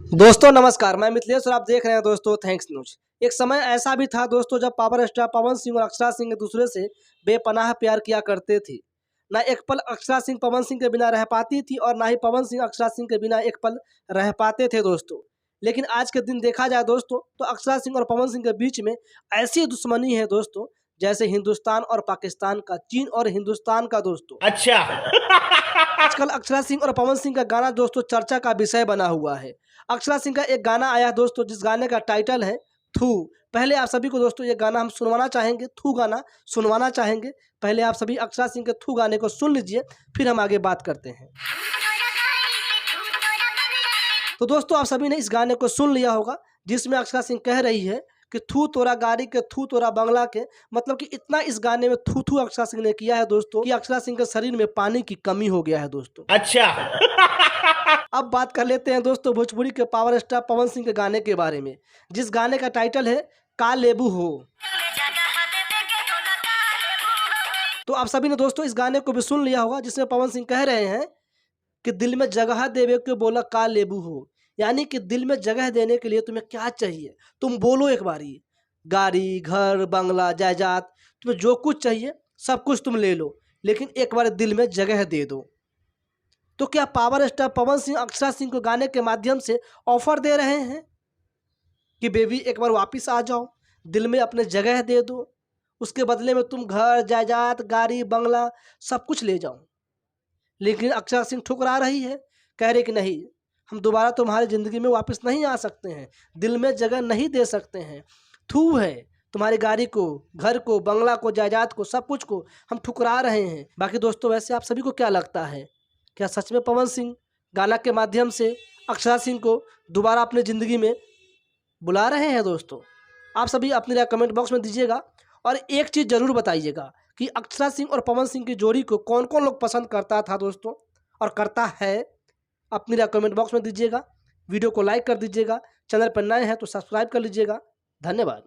दोस्तों नमस्कार, मैं मिथिलेश और आप देख रहे हैं दोस्तों थैंक्स न्यूज। एक समय ऐसा भी था दोस्तों जब पावर स्टार पवन सिंह और अक्षरा सिंह एक दूसरे से बेपनाह प्यार किया करते थे। ना एक पल अक्षरा सिंह पवन सिंह के बिना रह पाती थी और ना ही पवन सिंह अक्षरा सिंह के बिना एक पल रह पाते थे दोस्तों। लेकिन आज के दिन देखा जाए दोस्तों तो अक्षरा सिंह और पवन सिंह के बीच में ऐसी दुश्मनी है दोस्तों जैसे हिंदुस्तान और पाकिस्तान का, चीन और हिंदुस्तान का दोस्तों। अच्छा। आजकल अक्षरा सिंह और पवन सिंह का गाना दोस्तों चर्चा का विषय बना हुआ है। अक्षरा सिंह का एक गाना आया दोस्तों जिस गाने का टाइटल है थू। पहले आप सभी को दोस्तों ये गाना हम सुनवाना चाहेंगे, थू गाना सुनवाना चाहेंगे। पहले आप सभी अक्षरा सिंह के थू गाने को सुन लीजिए, फिर हम आगे बात करते हैं। तो दोस्तों आप सभी ने इस गाने को सुन लिया होगा जिसमें अक्षरा सिंह कह रही है कि थू तोरा गाड़ी के, थू तोरा बंगला के। मतलब कि इतना इस गाने में थू थू अक्षरा सिंह ने किया है दोस्तों कि अक्षरा सिंह के शरीर में पानी की कमी हो गया है दोस्तों। अच्छा। अब बात कर लेते हैं दोस्तों भोजपुरी के पावर स्टार पवन सिंह के गाने के बारे में, जिस गाने का टाइटल है का लेबू हो। तो आप सभी ने दोस्तों इस गाने को भी सुन लिया होगा जिसमें पवन सिंह कह रहे हैं कि दिल में जगह देवे के बोला का लेबू हो। यानी कि दिल में जगह देने के लिए तुम्हें क्या चाहिए, तुम बोलो एक बारी। गाड़ी, घर, बंगला, जायदाद, तुम्हें जो कुछ चाहिए सब कुछ तुम ले लो, लेकिन एक बार दिल में जगह दे दो। तो क्या पावर स्टार पवन सिंह अक्षरा सिंह को गाने के माध्यम से ऑफर दे रहे हैं कि बेबी एक बार वापस आ जाओ, दिल में अपने जगह दे दो, उसके बदले में तुम घर, जायदाद, गाड़ी, बंगला सब कुछ ले जाओ। लेकिन अक्षरा सिंह ठुकरा रही है, कह रही कि नहीं, हम दोबारा तुम्हारी ज़िंदगी में वापस नहीं आ सकते हैं, दिल में जगह नहीं दे सकते हैं। थू है तुम्हारी गाड़ी को, घर को, बंगला को, जायदाद को, सब कुछ को हम ठुकरा रहे हैं। बाकी दोस्तों वैसे आप सभी को क्या लगता है, क्या सच में पवन सिंह गाना के माध्यम से अक्षरा सिंह को दोबारा अपनी ज़िंदगी में बुला रहे हैं? दोस्तों आप सभी अपनी राय कमेंट बॉक्स में दीजिएगा और एक चीज़ ज़रूर बताइएगा कि अक्षरा सिंह और पवन सिंह की जोड़ी को कौन कौन लोग पसंद करता था दोस्तों और करता है। अपनी राय कमेंट बॉक्स में दीजिएगा, वीडियो को लाइक कर दीजिएगा, चैनल पर नए हैं तो सब्सक्राइब कर लीजिएगा। धन्यवाद।